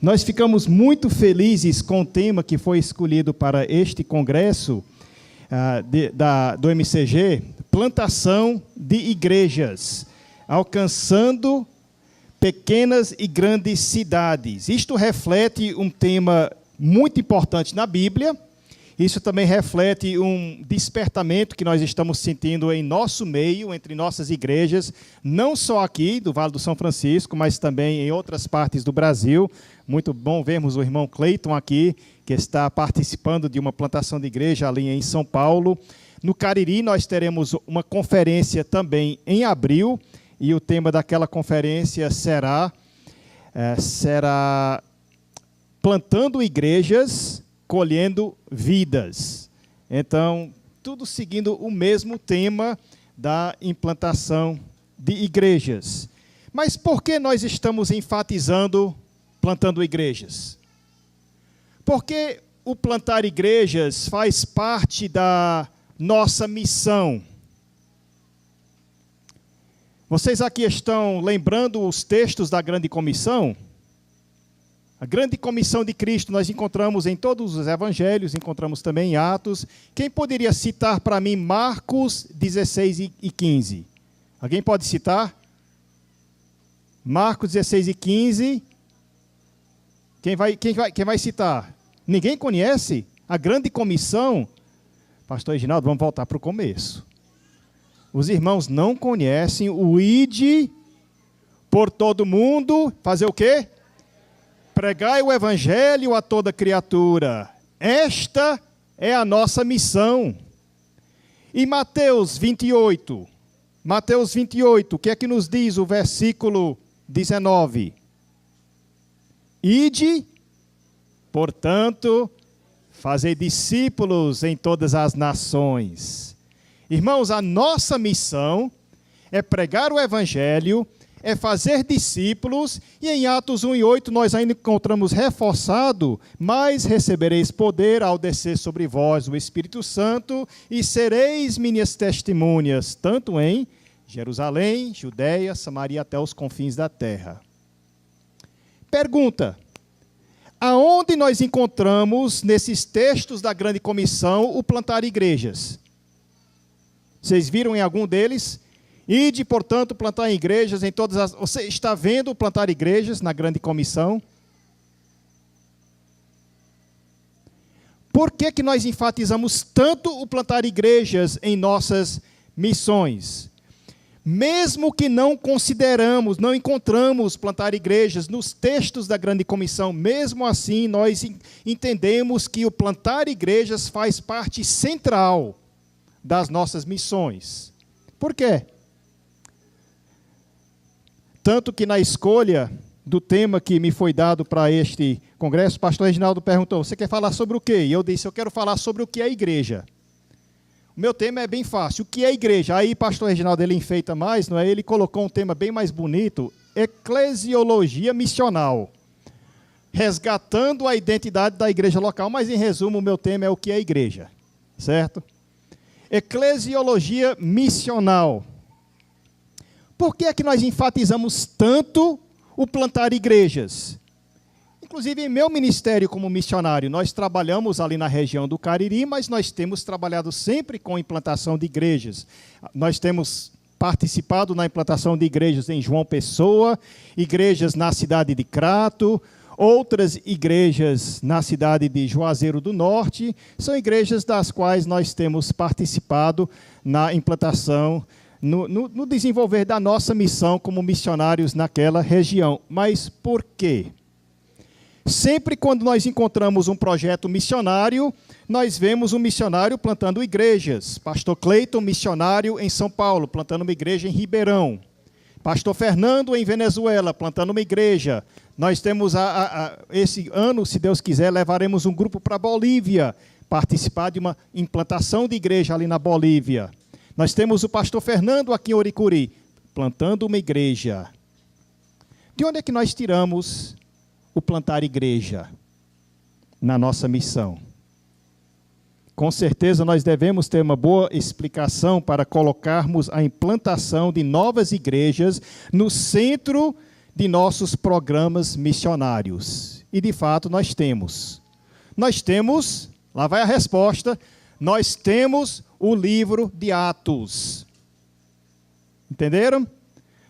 Nós ficamos muito felizes com o tema que foi escolhido para este congresso do MCG, plantação de igrejas, alcançando pequenas e grandes cidades. Isto reflete um tema muito importante na Bíblia. Isso também reflete um despertamento que nós estamos sentindo em nosso meio, entre nossas igrejas, não só aqui do Vale do São Francisco, mas também em outras partes do Brasil. Muito bom vermos o irmão Cleiton aqui, que está participando de uma plantação de igreja ali em São Paulo. No Cariri nós teremos uma conferência também em abril, e o tema daquela conferência será plantando igrejas, colhendo vidas. Então, tudo seguindo o mesmo tema da implantação de igrejas. Mas por que nós estamos enfatizando plantando igrejas? Porque o plantar igrejas faz parte da nossa missão. Vocês aqui estão lembrando os textos da Grande Comissão? A Grande Comissão de Cristo nós encontramos em todos os evangelhos, encontramos também em Atos. Quem poderia citar para mim Marcos 16 e 15? Alguém pode citar? Marcos 16 e 15. Quem vai citar? Ninguém conhece? A Grande Comissão? Pastor Reginaldo, vamos voltar para o começo. Os irmãos não conhecem o ide por todo mundo, fazer o quê? Pregai o evangelho a toda criatura. Esta é a nossa missão. E Mateus 28, o que é que nos diz o versículo 19? Ide, portanto, fazei discípulos em todas as nações. Irmãos, a nossa missão é pregar o evangelho, é fazer discípulos, e em Atos 1:8 nós ainda encontramos reforçado: mas recebereis poder ao descer sobre vós o Espírito Santo, e sereis minhas testemunhas, tanto em Jerusalém, Judeia, Samaria, até os confins da terra. Pergunta: aonde nós encontramos, nesses textos da Grande Comissão, o plantar igrejas? Vocês viram em algum deles? Ide, portanto, plantar igrejas em todas as... Você está vendo plantar igrejas na Grande Comissão? Por que nós enfatizamos tanto o plantar igrejas em nossas missões? Mesmo que não encontramos plantar igrejas nos textos da Grande Comissão, mesmo assim nós entendemos que o plantar igrejas faz parte central das nossas missões. Por quê? Tanto que na escolha do tema que me foi dado para este congresso, o pastor Reginaldo perguntou: você quer falar sobre o quê? E eu disse: eu quero falar sobre o que é igreja. O meu tema é bem fácil: o que é igreja? Aí o pastor Reginaldo, ele enfeita mais, não é? Ele colocou um tema bem mais bonito: eclesiologia missional, resgatando a identidade da igreja local. Mas em resumo, o meu tema é o que é igreja, certo? Eclesiologia missional. Por que é que nós enfatizamos tanto o plantar igrejas? Inclusive, em meu ministério como missionário, nós trabalhamos ali na região do Cariri, mas nós temos trabalhado sempre com implantação de igrejas. Nós temos participado na implantação de igrejas em João Pessoa, igrejas na cidade de Crato, outras igrejas na cidade de Juazeiro do Norte. São igrejas das quais nós temos participado na implantação, no desenvolver da nossa missão como missionários naquela região. Mas por quê? Sempre quando nós encontramos um projeto missionário, nós vemos um missionário plantando igrejas. Pastor Cleiton, missionário em São Paulo, plantando uma igreja em Ribeirão. Pastor Fernando, em Venezuela, plantando uma igreja. Nós temos, esse ano, se Deus quiser, levaremos um grupo para a Bolívia, participar de uma implantação de igreja ali na Bolívia. Nós temos o pastor Fernando aqui em Oricuri, plantando uma igreja. De onde é que nós tiramos o plantar igreja na nossa missão? Com certeza nós devemos ter uma boa explicação para colocarmos a implantação de novas igrejas no centro de nossos programas missionários. E de fato nós temos. Nós temos, lá vai a resposta, nós temos o livro de Atos. Entenderam?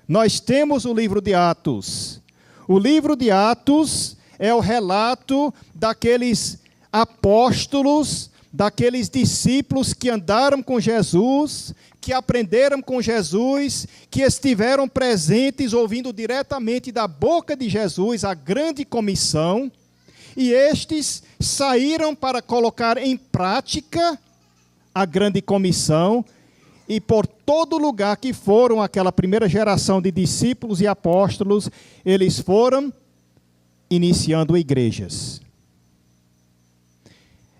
Nós temos o livro de Atos. O livro de Atos é o relato daqueles apóstolos, daqueles discípulos que andaram com Jesus, que aprenderam com Jesus, que estiveram presentes ouvindo diretamente da boca de Jesus a grande comissão, e estes saíram para colocar em prática a grande comissão, e por todo lugar que foram aquela primeira geração de discípulos e apóstolos, eles foram iniciando igrejas.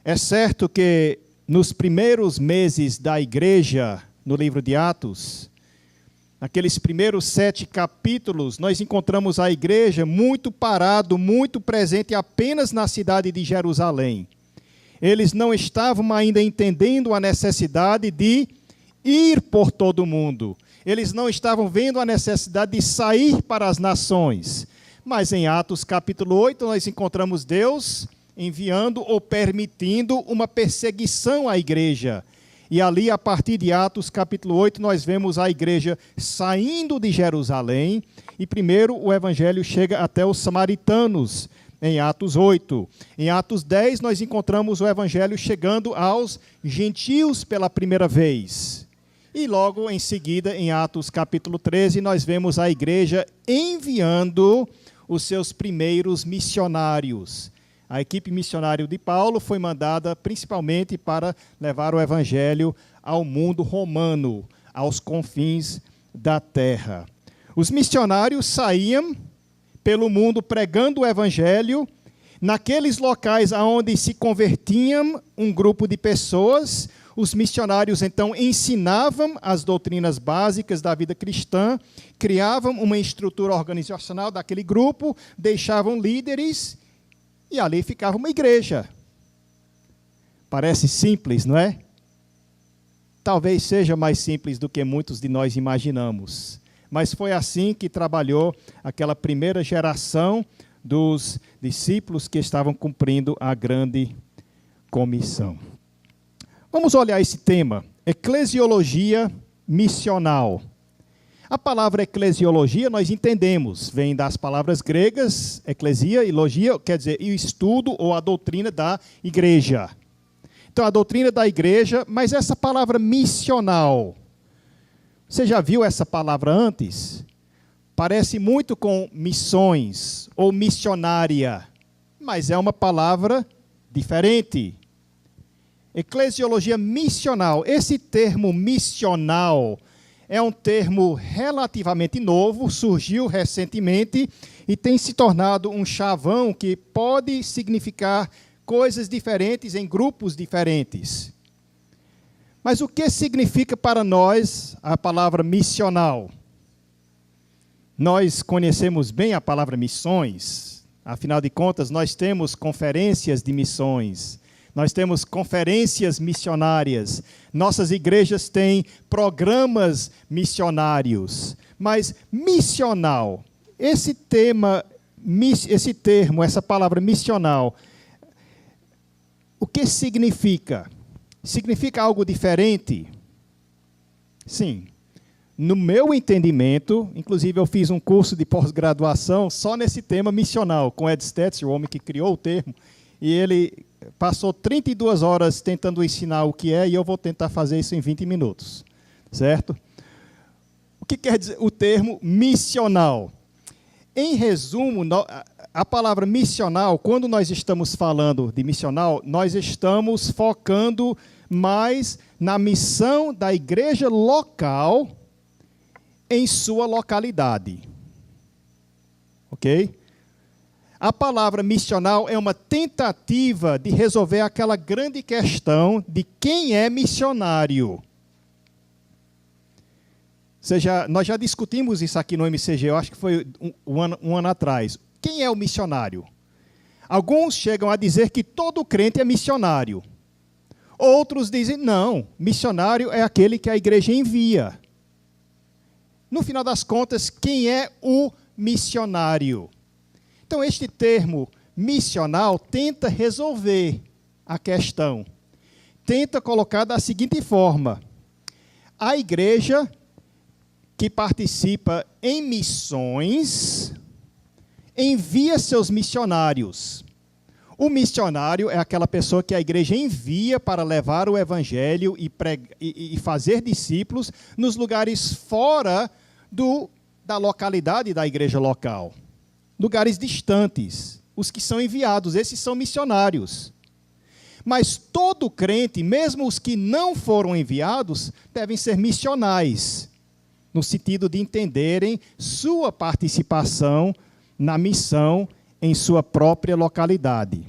É certo que nos primeiros meses da igreja, no livro de Atos, naqueles primeiros 7 capítulos, nós encontramos a igreja muito parado, muito presente apenas na cidade de Jerusalém. Eles não estavam ainda entendendo a necessidade de ir por todo o mundo. Eles não estavam vendo a necessidade de sair para as nações. Mas em Atos capítulo 8, nós encontramos Deus enviando ou permitindo uma perseguição à igreja. E ali, a partir de Atos capítulo 8, nós vemos a igreja saindo de Jerusalém. E primeiro o evangelho chega até os samaritanos, em Atos 8. Em Atos 10, nós encontramos o evangelho chegando aos gentios pela primeira vez. E logo em seguida, em Atos capítulo 13, nós vemos a igreja enviando os seus primeiros missionários. A equipe missionária de Paulo foi mandada principalmente para levar o evangelho ao mundo romano, aos confins da terra. Os missionários saíam pelo mundo pregando o evangelho, naqueles locais onde se convertiam um grupo de pessoas. Os missionários, então, ensinavam as doutrinas básicas da vida cristã, criavam uma estrutura organizacional daquele grupo, deixavam líderes e ali ficava uma igreja. Parece simples, não é? Talvez seja mais simples do que muitos de nós imaginamos. Mas foi assim que trabalhou aquela primeira geração dos discípulos que estavam cumprindo a grande comissão. Vamos olhar esse tema, eclesiologia missional. A palavra eclesiologia, nós entendemos, vem das palavras gregas, eclesia e logia, quer dizer, o estudo ou a doutrina da igreja. Então, a doutrina da igreja, mas essa palavra missional, você já viu essa palavra antes? Parece muito com missões ou missionária, mas é uma palavra diferente. Eclesiologia missional, esse termo missional é um termo relativamente novo, surgiu recentemente e tem se tornado um chavão que pode significar coisas diferentes em grupos diferentes. Mas o que significa para nós a palavra missional? Nós conhecemos bem a palavra missões, afinal de contas, nós temos conferências de missões. Nós temos conferências missionárias, nossas igrejas têm programas missionários, mas missional, esse termo, essa palavra missional, o que significa? Significa algo diferente? Sim. No meu entendimento, inclusive eu fiz um curso de pós-graduação só nesse tema missional, com Ed Stetzer, o homem que criou o termo, e ele passou 32 horas tentando ensinar o que é, e eu vou tentar fazer isso em 20 minutos, certo? O que quer dizer o termo missional? Em resumo, a palavra missional, quando nós estamos falando de missional, nós estamos focando mais na missão da igreja local em sua localidade. Ok? A palavra missional é uma tentativa de resolver aquela grande questão de quem é missionário. Nós já discutimos isso aqui no MCG, eu acho que foi um ano atrás. Quem é o missionário? Alguns chegam a dizer que todo crente é missionário. Outros dizem, não, missionário é aquele que a igreja envia. No final das contas, quem é o missionário? Então, este termo missional tenta resolver a questão. Tenta colocar da seguinte forma: a igreja que participa em missões envia seus missionários. O missionário é aquela pessoa que a igreja envia para levar o evangelho e fazer discípulos nos lugares fora da localidade da igreja local. Lugares distantes. Os que são enviados, esses são missionários. Mas todo crente, mesmo os que não foram enviados, devem ser missionais, no sentido de entenderem sua participação na missão em sua própria localidade.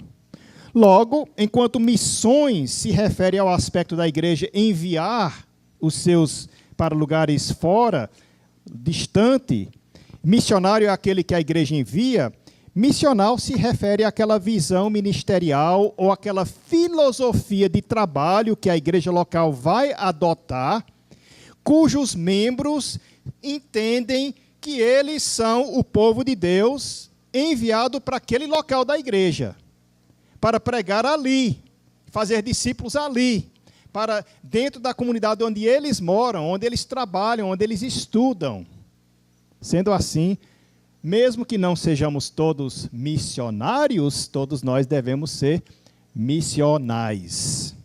Logo, enquanto missões se refere ao aspecto da igreja enviar os seus para lugares fora, distante, missionário é aquele que a igreja envia, missional se refere àquela visão ministerial ou àquela filosofia de trabalho que a igreja local vai adotar, cujos membros entendem que eles são o povo de Deus enviado para aquele local da igreja, para pregar ali, fazer discípulos ali, para dentro da comunidade onde eles moram, onde eles trabalham, onde eles estudam. Sendo assim, mesmo que não sejamos todos missionários, todos nós devemos ser missionais.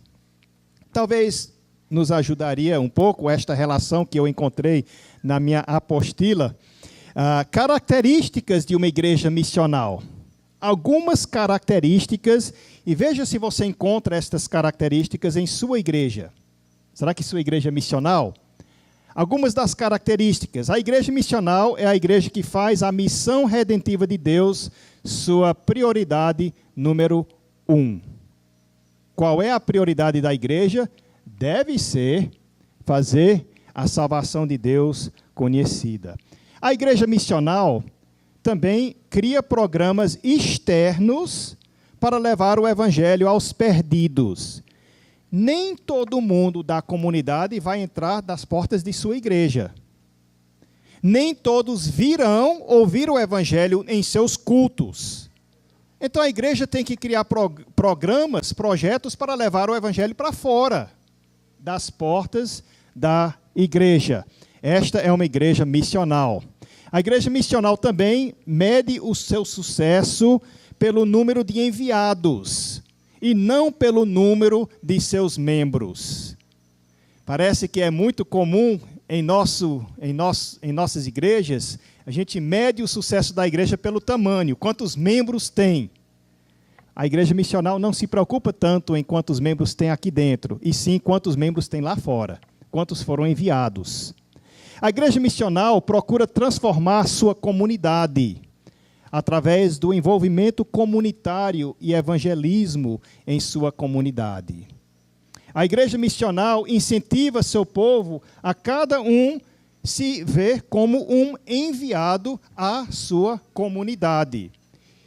Talvez nos ajudaria um pouco esta relação que eu encontrei na minha apostila. Características de uma igreja missional. Algumas características, e veja se você encontra estas características em sua igreja. Será que sua igreja é missional? Algumas das características. A igreja missional é a igreja que faz a missão redentiva de Deus sua prioridade número 1. Qual é a prioridade da igreja? Deve ser fazer a salvação de Deus conhecida. A igreja missional também cria programas externos para levar o evangelho aos perdidos. Nem todo mundo da comunidade vai entrar das portas de sua igreja. Nem todos virão ouvir o evangelho em seus cultos. Então a igreja tem que criar programas, projetos para levar o evangelho para fora das portas da igreja. Esta é uma igreja missional. A igreja missional também mede o seu sucesso pelo número de enviados e não pelo número de seus membros. Parece que é muito comum em nossas igrejas, a gente mede o sucesso da igreja pelo tamanho, quantos membros tem. A igreja missional não se preocupa tanto em quantos membros tem aqui dentro, e sim quantos membros tem lá fora, quantos foram enviados. A igreja missional procura transformar sua comunidade através do envolvimento comunitário e evangelismo em sua comunidade. A igreja missional incentiva seu povo a cada um se ver como um enviado à sua comunidade.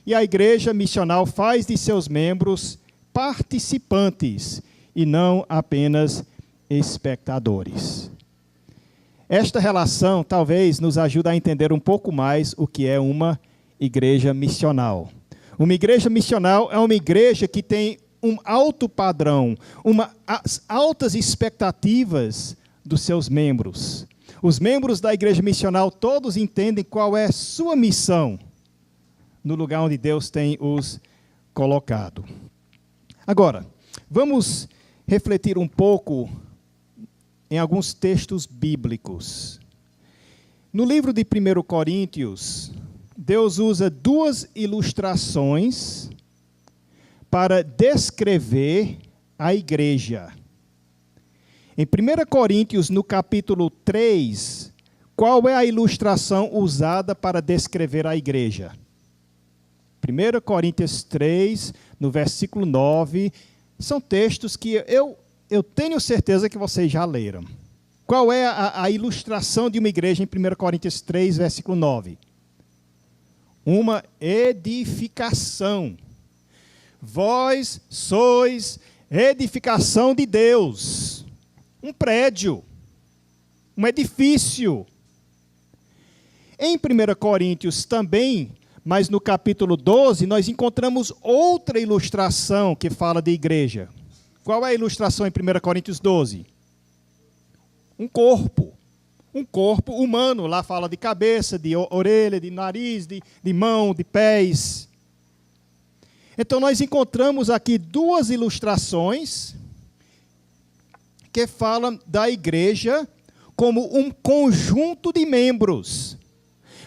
E a igreja missional faz de seus membros participantes e não apenas espectadores. Esta relação talvez nos ajude a entender um pouco mais o que é uma igreja missional. Uma igreja missional é uma igreja que tem um alto padrão, as altas expectativas dos seus membros. Os membros da igreja missional todos entendem qual é sua missão no lugar onde Deus tem os colocado. Agora, vamos refletir um pouco em alguns textos bíblicos. No livro de 1 Coríntios, Deus usa duas ilustrações para descrever a igreja. Em 1 Coríntios, no capítulo 3, qual é a ilustração usada para descrever a igreja? 1 Coríntios 3, no versículo 9, são textos que eu tenho certeza que vocês já leram. Qual é a ilustração de uma igreja em 1 Coríntios 3, versículo 9? Uma edificação. Vós sois edificação de Deus. Um prédio. Um edifício. Em 1 Coríntios também, mas no capítulo 12 nós encontramos outra ilustração que fala de igreja. Qual é a ilustração em 1 Coríntios 12? Um corpo humano. Lá fala de cabeça, de orelha, de nariz, de mão, de pés. Então nós encontramos aqui duas ilustrações que falam da igreja como um conjunto de membros,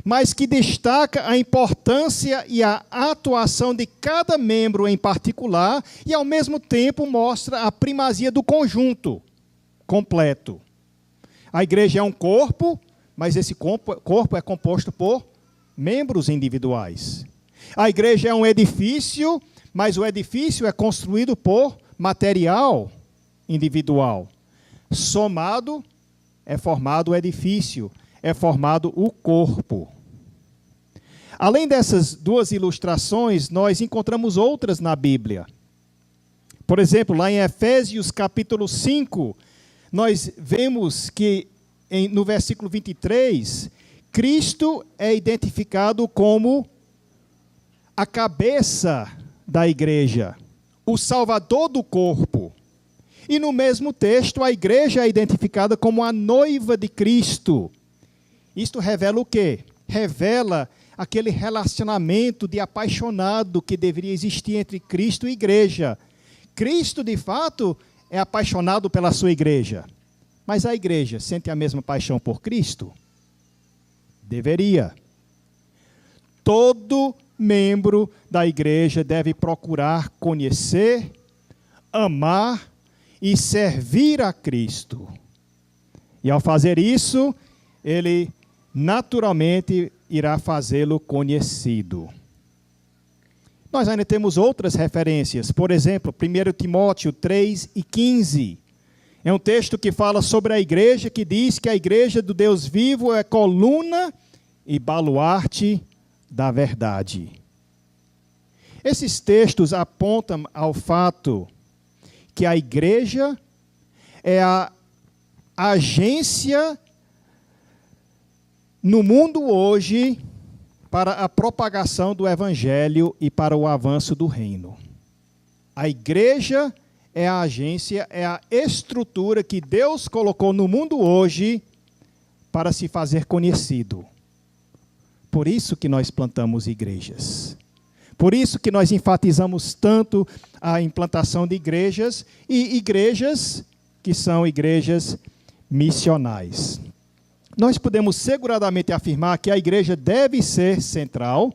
mas que destaca a importância e a atuação de cada membro em particular e, ao mesmo tempo, mostra a primazia do conjunto completo. A igreja é um corpo, mas esse corpo é composto por membros individuais. A igreja é um edifício, mas o edifício é construído por material individual. Somado, é formado o edifício, é formado o corpo. Além dessas duas ilustrações, nós encontramos outras na Bíblia. Por exemplo, lá em Efésios capítulo 5, nós vemos que no versículo 23, Cristo é identificado como a cabeça da igreja, o salvador do corpo. E no mesmo texto, a igreja é identificada como a noiva de Cristo. Isto revela o quê? Revela aquele relacionamento de apaixonado que deveria existir entre Cristo e igreja. Cristo, de fato, é apaixonado pela sua igreja. Mas a igreja sente a mesma paixão por Cristo? Deveria. Todo membro da igreja deve procurar conhecer, amar e servir a Cristo. E ao fazer isso, ele naturalmente irá fazê-lo conhecido. Nós ainda temos outras referências. Por exemplo, 1 Timóteo 3:15. É um texto que fala sobre a igreja, que diz que a igreja do Deus vivo é coluna e baluarte da verdade. Esses textos apontam ao fato que a igreja é a agência no mundo hoje para a propagação do evangelho e para o avanço do reino. A igreja é a agência, é a estrutura que Deus colocou no mundo hoje para se fazer conhecido. Por isso que nós plantamos igrejas. Por isso que nós enfatizamos tanto a implantação de igrejas e igrejas que são igrejas missionais. Nós podemos seguradamente afirmar que a igreja deve ser central,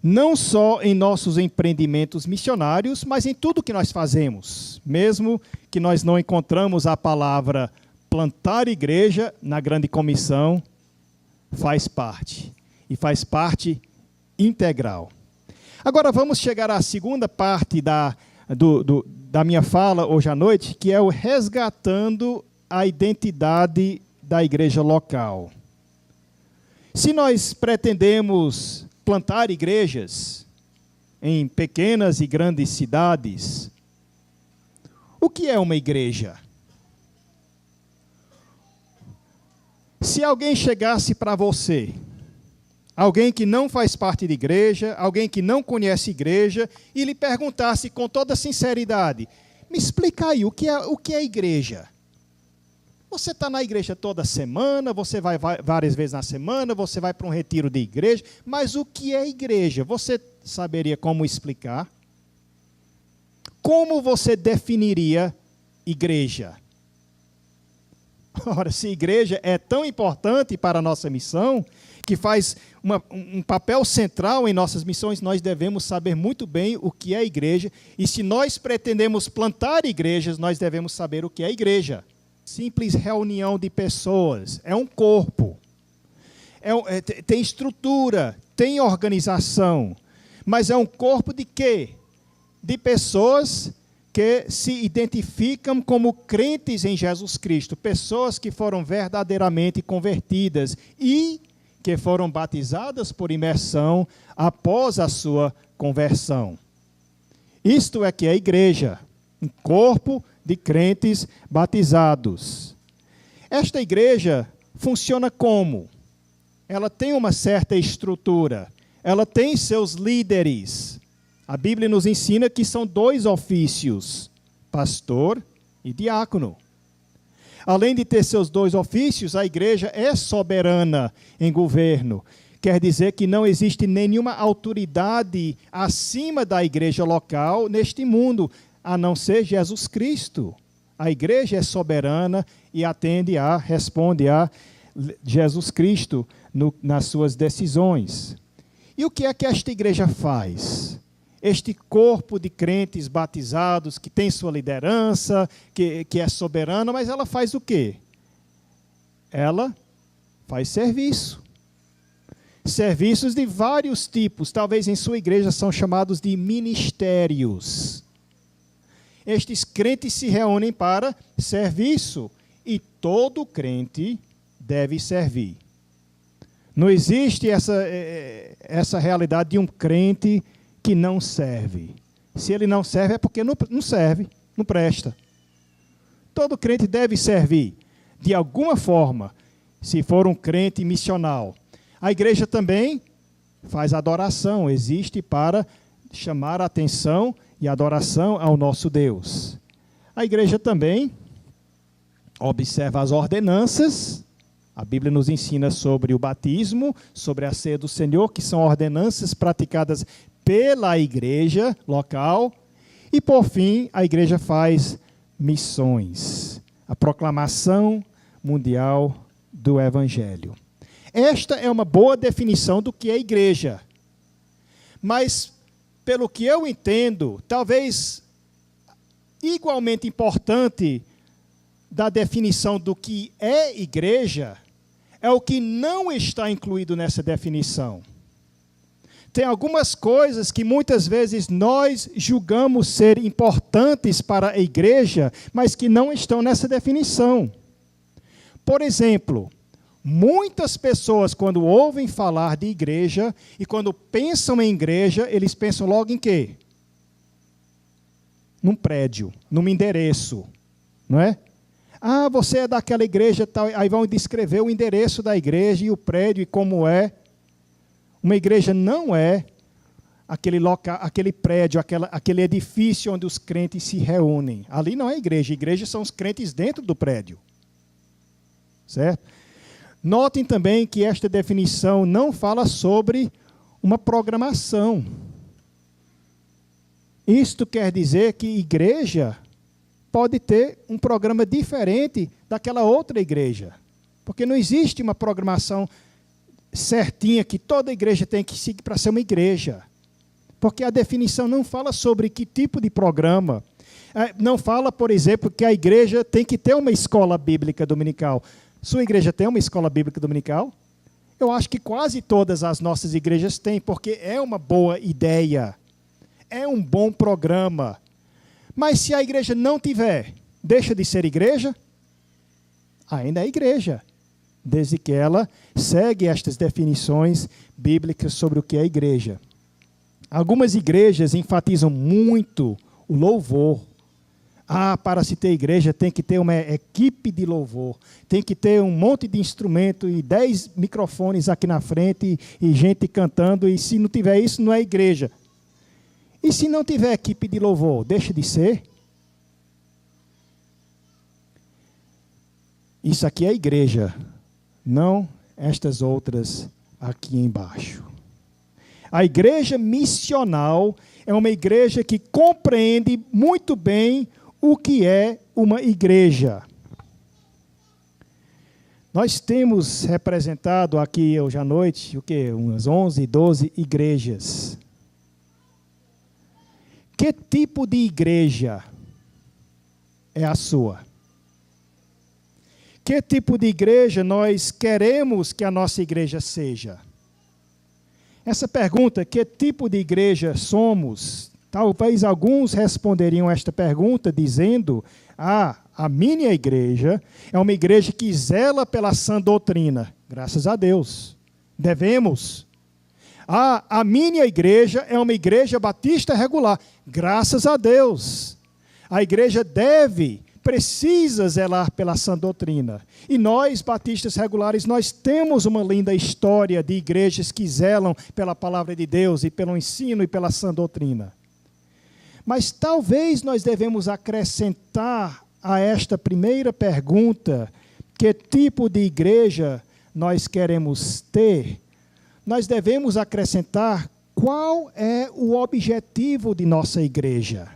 não só em nossos empreendimentos missionários, mas em tudo que nós fazemos. Mesmo que nós não encontramos a palavra plantar igreja na grande comissão, faz parte. E faz parte integral. Agora vamos chegar à segunda parte da minha fala hoje à noite, que é o resgatando a identidade da igreja local. Se nós pretendemos plantar igrejas em pequenas e grandes cidades, o que é uma igreja? Se alguém chegasse para você, alguém que não faz parte de igreja, alguém que não conhece igreja, e lhe perguntasse com toda sinceridade, me explica aí, o que é igreja? Você está na igreja toda semana, você vai várias vezes na semana, você vai para um retiro de igreja, mas o que é igreja? Você saberia como explicar? Como você definiria igreja? Ora, se igreja é tão importante para a nossa missão, que faz um papel central em nossas missões, nós devemos saber muito bem o que é igreja, e se nós pretendemos plantar igrejas, nós devemos saber o que é igreja. Simples reunião de pessoas, é um corpo, tem estrutura, tem organização, mas é um corpo de quê? De pessoas que se identificam como crentes em Jesus Cristo, pessoas que foram verdadeiramente convertidas e que foram batizadas por imersão após a sua conversão. Isto é que é a igreja, um corpo de crentes batizados. Esta igreja funciona como? Ela tem uma certa estrutura. ela tem seus líderes. A Bíblia nos ensina que são 2 ofícios, pastor e diácono. Além de ter seus 2 ofícios, a igreja é soberana em governo. Quer dizer que não existe nenhuma autoridade acima da igreja local neste mundo, a não ser Jesus Cristo. A igreja é soberana e responde a Jesus Cristo nas suas decisões. E o que é que esta igreja faz? Este corpo de crentes batizados, que tem sua liderança, que é soberana, mas ela faz o quê? Ela faz serviço. Serviços de vários tipos, talvez em sua igreja são chamados de ministérios. Estes crentes se reúnem para serviço e todo crente deve servir. Não existe essa realidade de um crente que não serve. Se ele não serve é porque não serve, não presta. Todo crente deve servir de alguma forma, se for um crente missional. A igreja também faz adoração, existe para chamar a atenção e adoração ao nosso Deus. A igreja também observa as ordenanças. A Bíblia nos ensina sobre o batismo, sobre a ceia do Senhor, que são ordenanças praticadas pela igreja local. E, por fim, a igreja faz missões, a proclamação mundial do Evangelho. Esta é uma boa definição do que é igreja. Mas, pelo que eu entendo, talvez igualmente importante da definição do que é igreja, é o que não está incluído nessa definição. Tem algumas coisas que muitas vezes nós julgamos ser importantes para a igreja, mas que não estão nessa definição. Por exemplo, muitas pessoas, quando ouvem falar de igreja e quando pensam em igreja, eles pensam logo em quê? Num prédio, num endereço, não é? Ah, você é daquela igreja tal, aí vão descrever o endereço da igreja e o prédio e como é. Uma igreja não é aquele local, aquele prédio, aquele edifício onde os crentes se reúnem. Ali não é igreja. Igreja são os crentes dentro do prédio. Certo? Notem também que esta definição não fala sobre uma programação. Isto quer dizer que igreja pode ter um programa diferente daquela outra igreja. Porque não existe uma programação certinha que toda igreja tem que seguir para ser uma igreja. Porque a definição não fala sobre que tipo de programa. Não fala, por exemplo, que a igreja tem que ter uma escola bíblica dominical. Sua igreja tem uma escola bíblica dominical? Eu acho que quase todas as nossas igrejas têm, porque é uma boa ideia. É um bom programa. Mas se a igreja não tiver, deixa de ser igreja? Ainda é igreja, desde que ela segue estas definições bíblicas sobre o que é igreja. Algumas igrejas enfatizam muito o louvor. Para se ter igreja tem que ter uma equipe de louvor, tem que ter um monte de instrumento e 10 microfones aqui na frente e gente cantando, e se não tiver isso, não é igreja. E se não tiver equipe de louvor, deixa de ser? Isso aqui é igreja, não estas outras aqui embaixo. A igreja missional é uma igreja que compreende muito bem o que é uma igreja. Nós temos representado aqui hoje à noite, umas 11, 12 igrejas. Que tipo de igreja é a sua? Que tipo de igreja nós queremos que a nossa igreja seja? Essa pergunta, que tipo de igreja somos? Talvez alguns responderiam esta pergunta dizendo: a minha igreja é uma igreja que zela pela sã doutrina. Graças a Deus. Devemos. A minha igreja é uma igreja batista regular. Graças a Deus. A igreja deve precisa zelar pela sã doutrina. E nós, batistas regulares, nós temos uma linda história de igrejas que zelam pela palavra de Deus e pelo ensino e pela sã doutrina. Mas talvez nós devemos acrescentar a esta primeira pergunta, que tipo de igreja nós queremos ter? Nós devemos acrescentar qual é o objetivo de nossa igreja.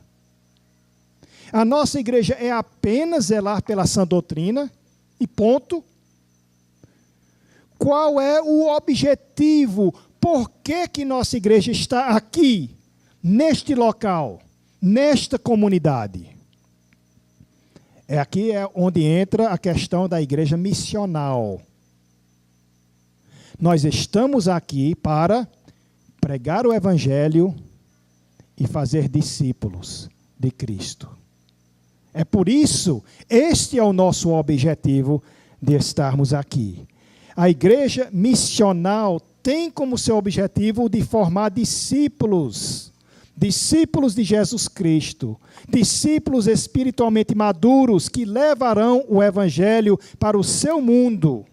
A nossa igreja é apenas zelar pela sã doutrina e ponto? Qual é o objetivo? Por que nossa igreja está aqui, neste local, nesta comunidade? Aqui é onde entra a questão da igreja missional. Nós estamos aqui para pregar o evangelho e fazer discípulos de Cristo. É por isso, este é o nosso objetivo de estarmos aqui. A igreja missional tem como seu objetivo de formar discípulos, discípulos de Jesus Cristo, discípulos espiritualmente maduros que levarão o evangelho para o seu mundo.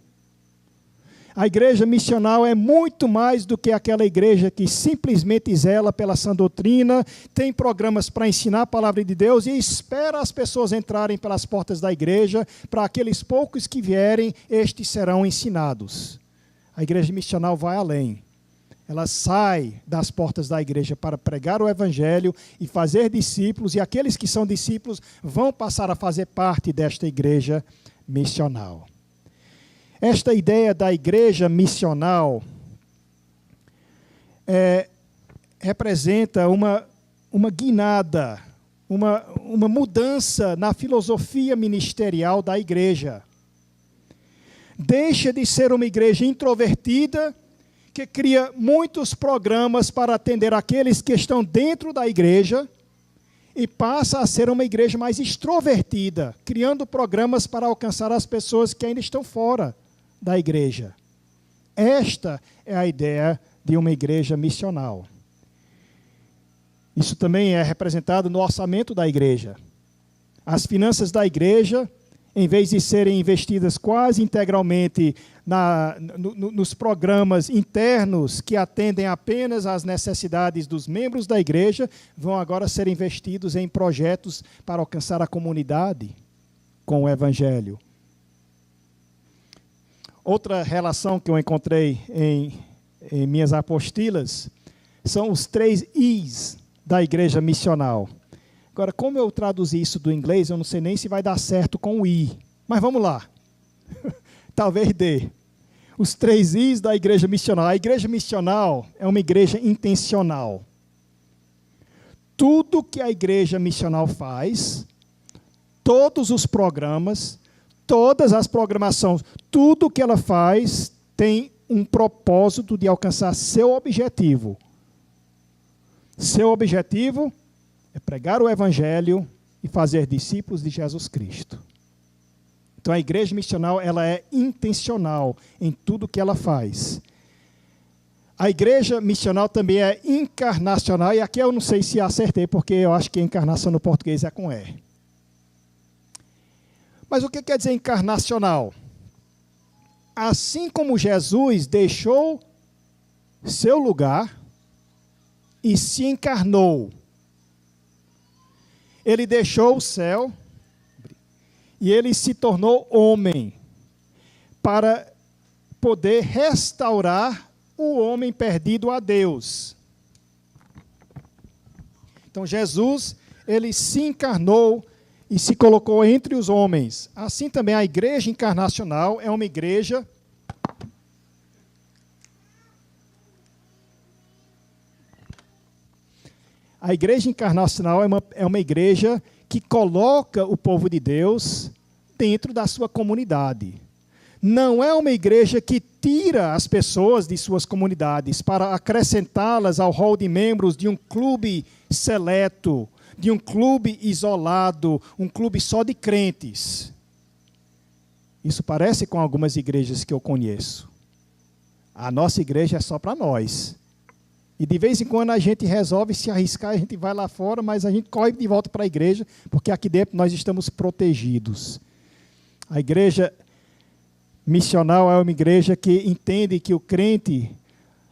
A igreja missional é muito mais do que aquela igreja que simplesmente zela pela sã doutrina, tem programas para ensinar a palavra de Deus e espera as pessoas entrarem pelas portas da igreja, para aqueles poucos que vierem, estes serão ensinados. A igreja missional vai além. Ela sai das portas da igreja para pregar o evangelho e fazer discípulos, e aqueles que são discípulos vão passar a fazer parte desta igreja missional. Esta ideia da igreja missional representa uma guinada, uma mudança na filosofia ministerial da igreja. Deixa de ser uma igreja introvertida, que cria muitos programas para atender aqueles que estão dentro da igreja, e passa a ser uma igreja mais extrovertida, criando programas para alcançar as pessoas que ainda estão fora da igreja. Esta é a ideia de uma igreja missional. Isso também é representado no orçamento da igreja. As finanças da igreja, em vez de serem investidas quase integralmente nos programas internos que atendem apenas às necessidades dos membros da igreja, vão agora ser investidos em projetos para alcançar a comunidade com o evangelho. Outra relação que eu encontrei em minhas apostilas são os 3 Is da igreja missional. Agora, como eu traduzi isso do inglês, eu não sei nem se vai dar certo com o I. Mas vamos lá. Talvez dê. Os 3 Is da igreja missional. A igreja missional é uma igreja intencional. Tudo que a igreja missional faz, todos os programas, todas as programações, tudo que ela faz tem um propósito de alcançar seu objetivo. Seu objetivo é pregar o evangelho e fazer discípulos de Jesus Cristo. Então a igreja missional, ela é intencional em tudo que ela faz. A igreja missional também é encarnacional, e aqui eu não sei se acertei, porque eu acho que encarnação no português é com E. Mas o que quer dizer encarnacional? Assim como Jesus deixou seu lugar e se encarnou, ele deixou o céu e ele se tornou homem para poder restaurar o homem perdido a Deus. Então Jesus, ele se encarnou e se colocou entre os homens. Assim também a igreja encarnacional é uma igreja A igreja encarnacional é uma igreja que coloca o povo de Deus dentro da sua comunidade. Não é uma igreja que tira as pessoas de suas comunidades para acrescentá-las ao rol de membros de um clube seleto, de um clube isolado, um clube só de crentes. Isso parece com algumas igrejas que eu conheço. A nossa igreja é só para nós. E de vez em quando a gente resolve se arriscar, a gente vai lá fora, mas a gente corre de volta para a igreja, porque aqui dentro nós estamos protegidos. A igreja missional é uma igreja que entende que o crente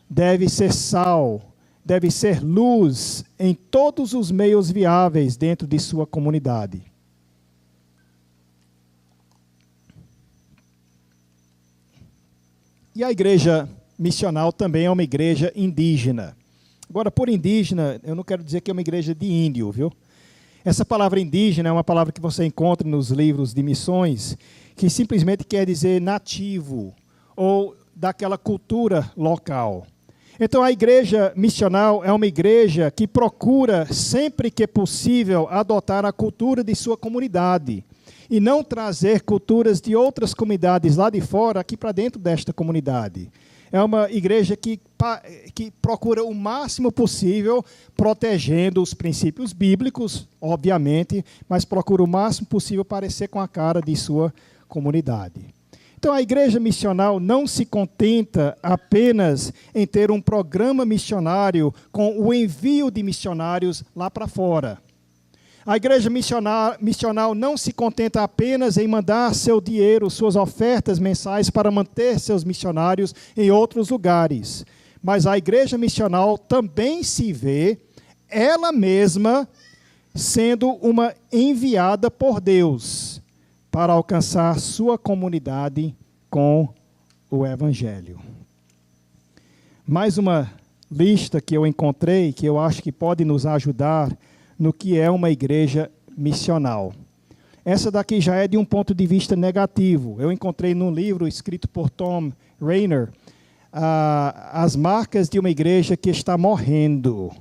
deve ser sal, deve ser luz em todos os meios viáveis dentro de sua comunidade. E a igreja missional também é uma igreja indígena. Agora, por indígena, eu não quero dizer que é uma igreja de índio, viu? Essa palavra indígena é uma palavra que você encontra nos livros de missões, que simplesmente quer dizer nativo, ou daquela cultura local. Então, a igreja missional é uma igreja que procura, sempre que possível, adotar a cultura de sua comunidade e não trazer culturas de outras comunidades lá de fora aqui para dentro desta comunidade. É uma igreja que procura o máximo possível, protegendo os princípios bíblicos, obviamente, mas procura o máximo possível parecer com a cara de sua comunidade. Então, a igreja missional não se contenta apenas em ter um programa missionário com o envio de missionários lá para fora. A igreja missional não se contenta apenas em mandar seu dinheiro, suas ofertas mensais para manter seus missionários em outros lugares. Mas a igreja missional também se vê, ela mesma, sendo uma enviada por Deus para alcançar sua comunidade com o Evangelho. Mais uma lista que eu encontrei, que eu acho que pode nos ajudar no que é uma igreja missional. Essa daqui já é de um ponto de vista negativo. Eu encontrei num livro escrito por Tom Rainer, as marcas de uma igreja que está morrendo.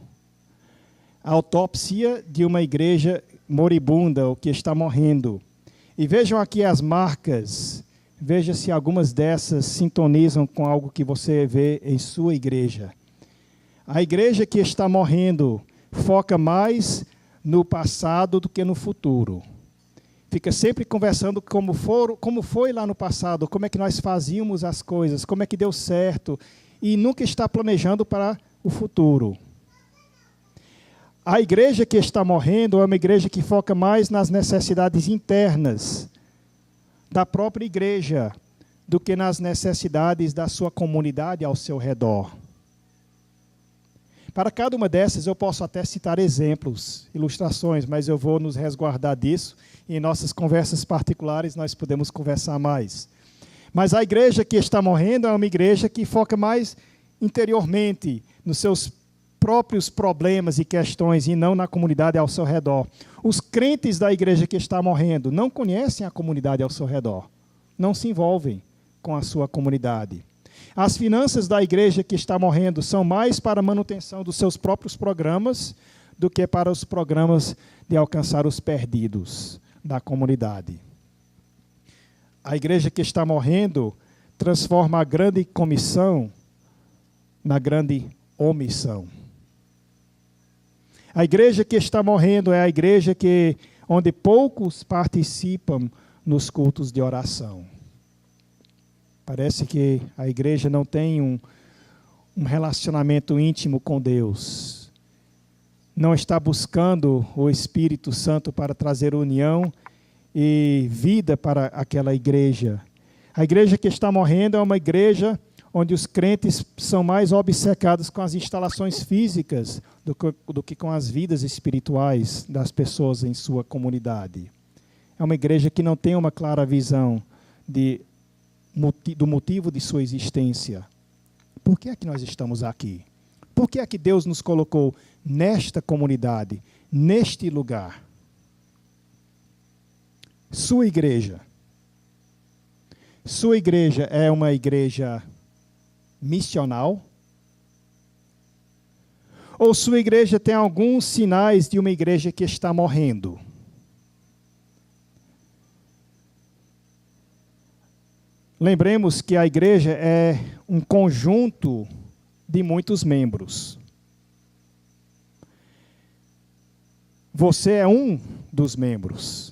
A autópsia de uma igreja moribunda, ou que está morrendo. E vejam aqui as marcas. Veja se algumas dessas sintonizam com algo que você vê em sua igreja. A igreja que está morrendo foca mais no passado do que no futuro. Fica sempre conversando como foi lá no passado, como é que nós fazíamos as coisas, como é que deu certo, e nunca está planejando para o futuro. A igreja que está morrendo é uma igreja que foca mais nas necessidades internas da própria igreja do que nas necessidades da sua comunidade ao seu redor. Para cada uma dessas eu posso até citar exemplos, ilustrações, mas eu vou nos resguardar disso e em nossas conversas particulares nós podemos conversar mais. Mas a igreja que está morrendo é uma igreja que foca mais interiormente nos seus próprios problemas e questões e não na comunidade ao seu redor. Os crentes da igreja que está morrendo não conhecem a comunidade ao seu redor, não se envolvem com a sua comunidade. As finanças da igreja que está morrendo são mais para a manutenção dos seus próprios programas do que para os programas de alcançar os perdidos da comunidade. A igreja que está morrendo transforma a grande comissão na grande omissão. A igreja que está morrendo é a igreja onde poucos participam nos cultos de oração. Parece que a igreja não tem um relacionamento íntimo com Deus. Não está buscando o Espírito Santo para trazer união e vida para aquela igreja. A igreja que está morrendo é uma igreja onde os crentes são mais obcecados com as instalações físicas do que com as vidas espirituais das pessoas em sua comunidade. É uma igreja que não tem uma clara visão do motivo de sua existência. Por que é que nós estamos aqui? Por que é que Deus nos colocou nesta comunidade, neste lugar? Sua igreja é uma igreja missional? Ou sua igreja tem alguns sinais de uma igreja que está morrendo? Lembremos que a igreja é um conjunto de muitos membros. Você é um dos membros.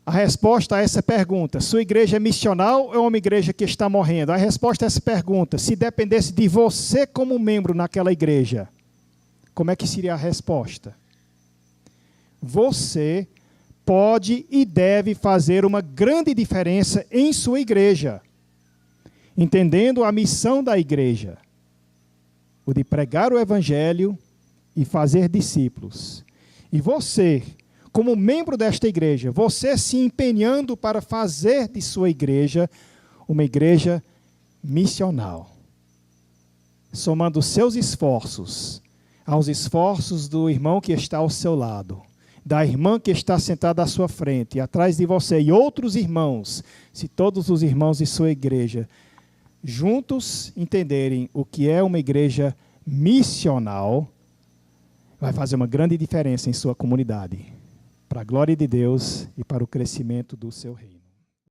A resposta a essa pergunta, sua igreja é missional ou é uma igreja que está morrendo? A resposta a essa pergunta, se dependesse de você como membro naquela igreja, como é que seria a resposta? Você pode e deve fazer uma grande diferença em sua igreja, entendendo a missão da igreja, o de pregar o evangelho e fazer discípulos. E você, como membro desta igreja, você se empenhando para fazer de sua igreja uma igreja missional, somando seus esforços aos esforços do irmão que está ao seu lado, da irmã que está sentada à sua frente, atrás de você, e outros irmãos, se todos os irmãos de sua igreja juntos entenderem o que é uma igreja missional, vai fazer uma grande diferença em sua comunidade, para a glória de Deus e para o crescimento do seu reino.